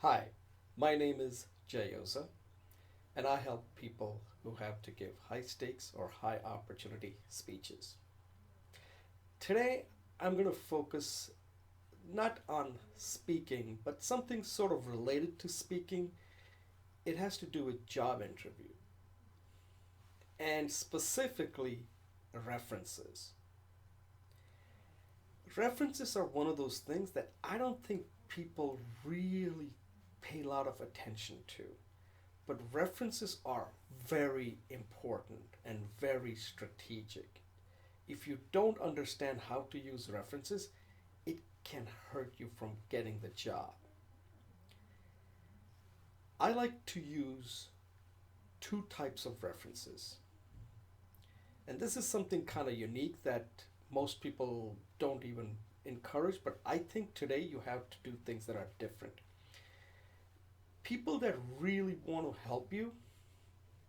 Hi, my name is Jay Oza, and I help people who have to give high stakes or high opportunity speeches. Today, I'm going to focus not on speaking, but something sort of related to speaking. It has to do with job interview, and specifically references. References are one of those things that I don't think people really pay a lot of attention to. But references are very important and very strategic. If you don't understand how to use references, it can hurt you from getting the job. I like to use two types of references. And this is something kind of unique that most people don't even encourage, but I think today you have to do things that are different. People that really want to help you,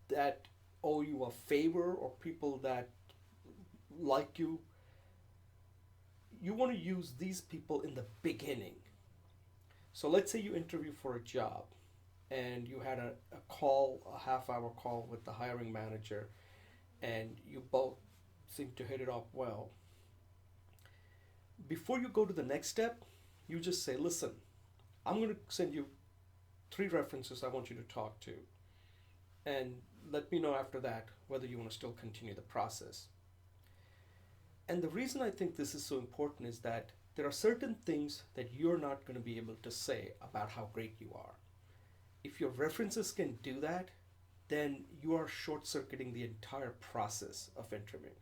that owe you a favor, or people that like you want to use these people in the beginning. So let's say you interview for a job and you had a call, a half hour call with the hiring manager, and you both seem to hit it off well. Before you go to the next step, you just say, listen, I'm going to send you three references I want you to talk to, and let me know after that whether you want to still continue the process. And the reason I think this is so important is that there are certain things that you're not going to be able to say about how great you are. If your references can do that, then you are short circuiting the entire process of interviewing.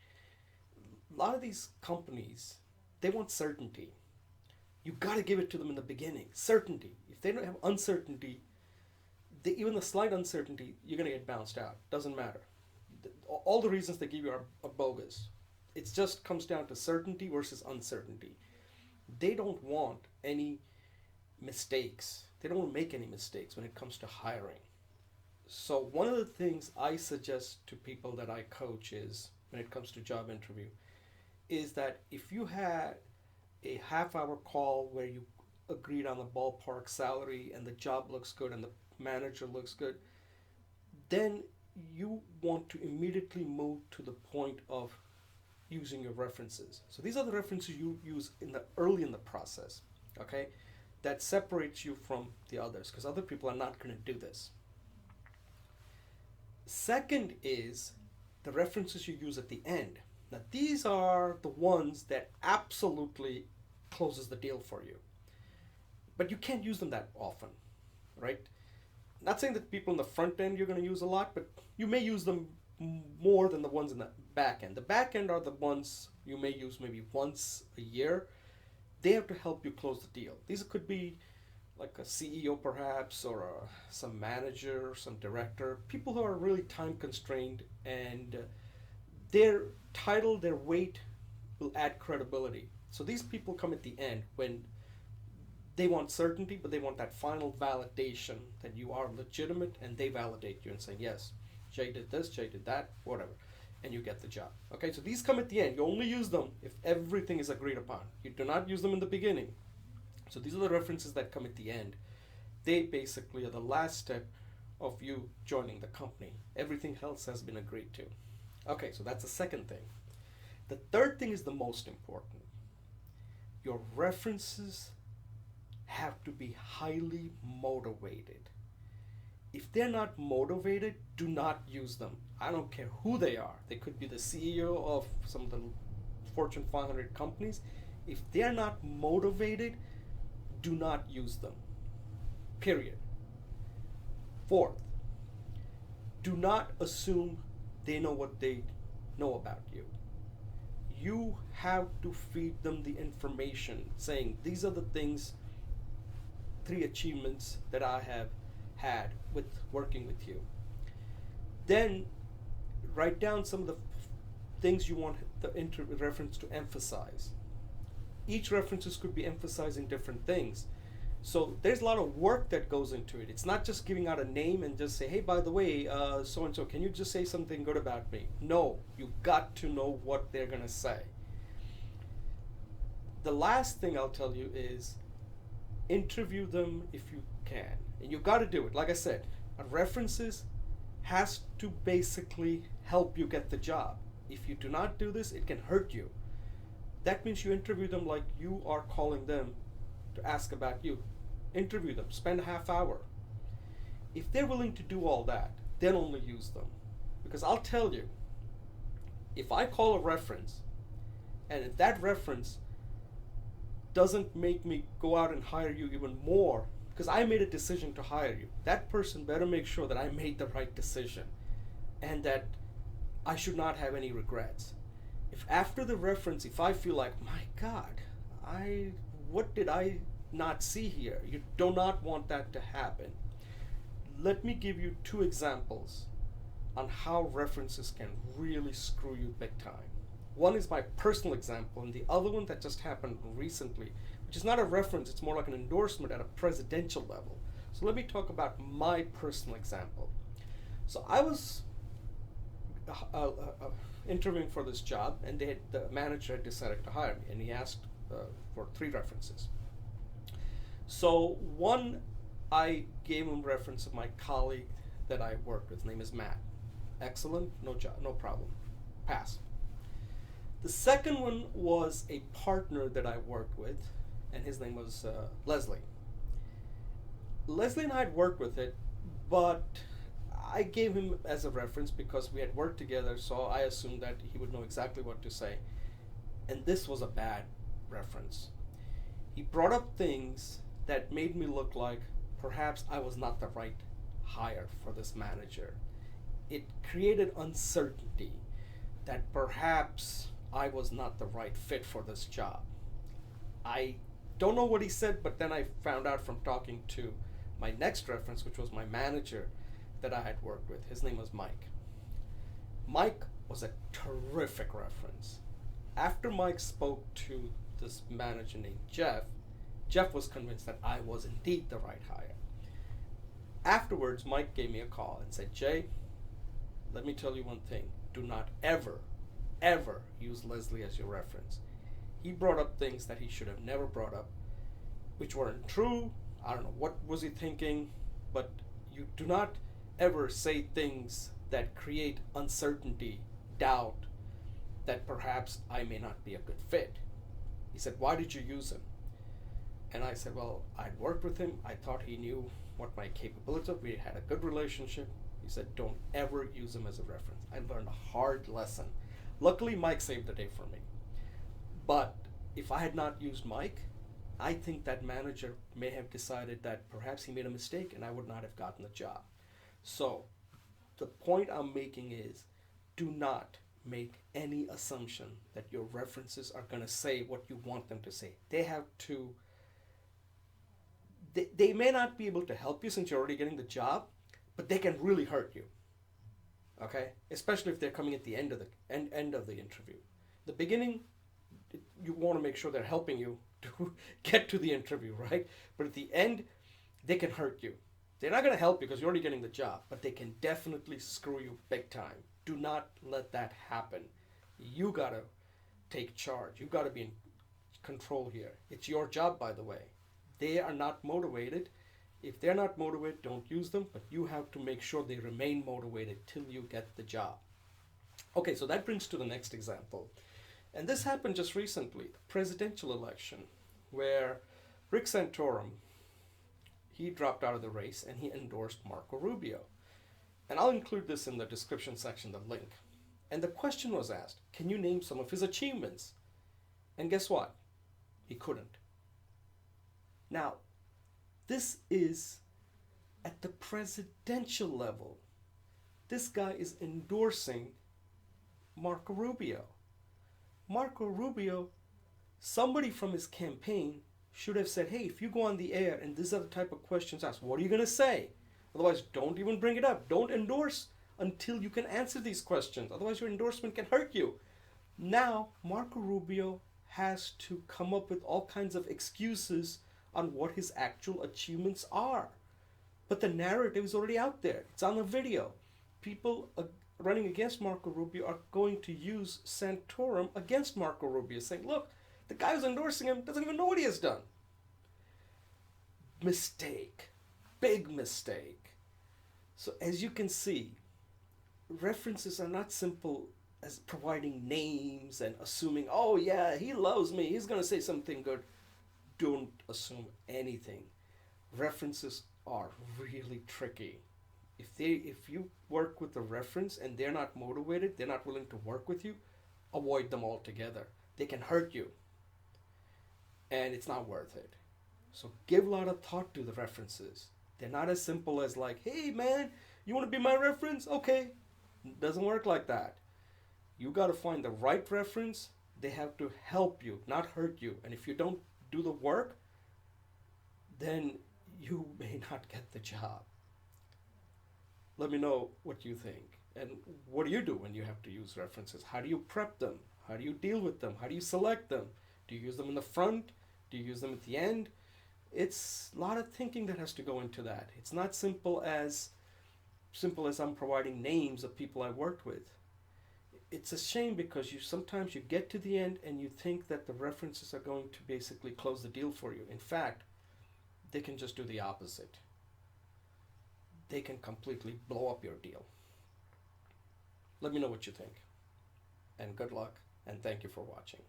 A lot of these companies, they want certainty. You got to give it to them in the beginning. Certainty. If they don't have uncertainty, even the slight uncertainty, you're going to get bounced out. Doesn't matter. All the reasons they give you are bogus. It just comes down to certainty versus uncertainty. They don't want any mistakes. They don't want to make any mistakes when it comes to hiring. So one of the things I suggest to people that I coach is when it comes to job interview is that if you had a half hour call where you agreed on the ballpark salary and the job looks good and the manager looks good, then you want to immediately move to the point of using your references. So these are the references you use in the early in the process, okay? That separates you from the others because other people are not going to do this. Second is the references you use at the end. Now these are the ones that absolutely closes the deal for you. But you can't use them that often, right? Not saying that people in the front end you're going to use a lot, but you may use them more than the ones in the back end. The back end are the ones you may use maybe once a year. They have to help you close the deal. These could be like a CEO perhaps, or some manager, some director, people who are really time constrained, and their title, their weight will add credibility. So these people come at the end when they want certainty, but they want that final validation that you are legitimate, and they validate you and say, yes, Jay did this, Jay did that, whatever, and you get the job. Okay, so these come at the end. You only use them if everything is agreed upon. You do not use them in the beginning. So these are the references that come at the end. They basically are the last step of you joining the company. Everything else has been agreed to. Okay, so that's the second thing. The third thing is the most important. Your references have to be highly motivated. If they're not motivated, do not use them. I don't care who they are. They could be the CEO of some of the Fortune 500 companies. If they're not motivated, do not use them. Period. Fourth, do not assume they know what they know about you. You have to feed them the information saying, these are the things, three achievements that I have had with working with you. Then write down some of the things you want the reference to emphasize. Each references could be emphasizing different things. So there's a lot of work that goes into it. It's not just giving out a name and just say, hey, by the way, so and so, can you just say something good about me? No, you got to know what they're going to say. The last thing I'll tell you is interview them if you can. And you got to do it. Like I said, references has to basically help you get the job. If you do not do this, it can hurt you. That means you interview them like you are calling them to ask about you. Interview them, spend a half hour. If they're willing to do all that, then only use them. Because I'll tell you, if I call a reference, and if that reference doesn't make me go out and hire you even more, because I made a decision to hire you, that person better make sure that I made the right decision and that I should not have any regrets. If after the reference, if I feel like, my God, what did I not see here? You do not want that to happen. Let me give you two examples on how references can really screw you big time. One is my personal example, and the other one that just happened recently, which is not a reference, it's more like an endorsement at a presidential level. So let me talk about my personal example. So I was interviewing for this job, and the manager had decided to hire me, and he asked for 3 references. So one, I gave him reference of my colleague that I worked with. His name is Matt. Excellent, no problem. Pass. The second one was a partner that I worked with, and his name was Leslie. Leslie and I had worked with it, but I gave him as a reference because we had worked together, so I assumed that he would know exactly what to say. And this was a bad reference. He brought up things that made me look like perhaps I was not the right hire for this manager. It created uncertainty that perhaps I was not the right fit for this job. I don't know what he said, but then I found out from talking to my next reference, which was my manager that I had worked with. His name was Mike. Mike was a terrific reference. After Mike spoke to this manager named Jeff, Jeff was convinced that I was indeed the right hire. Afterwards, Mike gave me a call and said, Jay, let me tell you one thing. Do not ever, ever use Leslie as your reference. He brought up things that he should have never brought up, which weren't true. I don't know what was he thinking, but you do not ever say things that create uncertainty, doubt, that perhaps I may not be a good fit. He said, why did you use him? And I said, well, I'd worked with him. I thought he knew what my capabilities were. We had a good relationship. He said, don't ever use him as a reference. I learned a hard lesson. Luckily, Mike saved the day for me. But if I had not used Mike, I think that manager may have decided that perhaps he made a mistake and I would not have gotten the job. So the point I'm making is, do not make any assumption that your references are going to say what you want them to say. They have to, they may not be able to help you since you're already getting the job, but they can really hurt you. Okay? Especially if they're coming at the end of the interview. The beginning, you want to make sure they're helping you to get to the interview, right? But at the end, they can hurt you. They're not going to help you because you're already getting the job, but they can definitely screw you big time. Do not let that happen. You got to take charge. You got to be in control here. It's your job, by the way. They are not motivated. If they're not motivated, don't use them, but you have to make sure they remain motivated till you get the job. Okay, so that brings to the next example. And this happened just recently, the presidential election, where Rick Santorum, he dropped out of the race and he endorsed Marco Rubio. And I'll include this in the description section, the link. And the question was asked, can you name some of his achievements? And guess what? He couldn't. Now, this is at the presidential level. This guy is endorsing Marco Rubio. Marco Rubio, somebody from his campaign should have said, hey, if you go on the air and these are the type of questions asked, what are you going to say? Otherwise, don't even bring it up. Don't endorse until you can answer these questions. Otherwise, your endorsement can hurt you. Now, Marco Rubio has to come up with all kinds of excuses on what his actual achievements are. But the narrative is already out there. It's on the video. People running against Marco Rubio are going to use Santorum against Marco Rubio, saying, look, the guy who's endorsing him doesn't even know what he has done. Mistake. Big mistake. So, as you can see, references are not simple as providing names and assuming, oh, yeah, he loves me, he's going to say something good. Don't assume anything. References are really tricky. If you work with a reference and they're not motivated, they're not willing to work with you, avoid them altogether. They can hurt you, and it's not worth it. So give a lot of thought to the references. They're not as simple as like, hey man, you want to be my reference? Okay. It doesn't work like that. You got to find the right reference. They have to help you, not hurt you. And if you don't do the work, then you may not get the job. Let me know what you think. And what do you do when you have to use references? How do you prep them? How do you deal with them? How do you select them? Do you use them in the front? Do you use them at the end? It's a lot of thinking that has to go into that. It's not simple as I'm providing names of people I worked with. It's a shame because you sometimes you get to the end and you think that the references are going to basically close the deal for you. In fact, they can just do the opposite. They can completely blow up your deal. Let me know what you think. And good luck, and thank you for watching.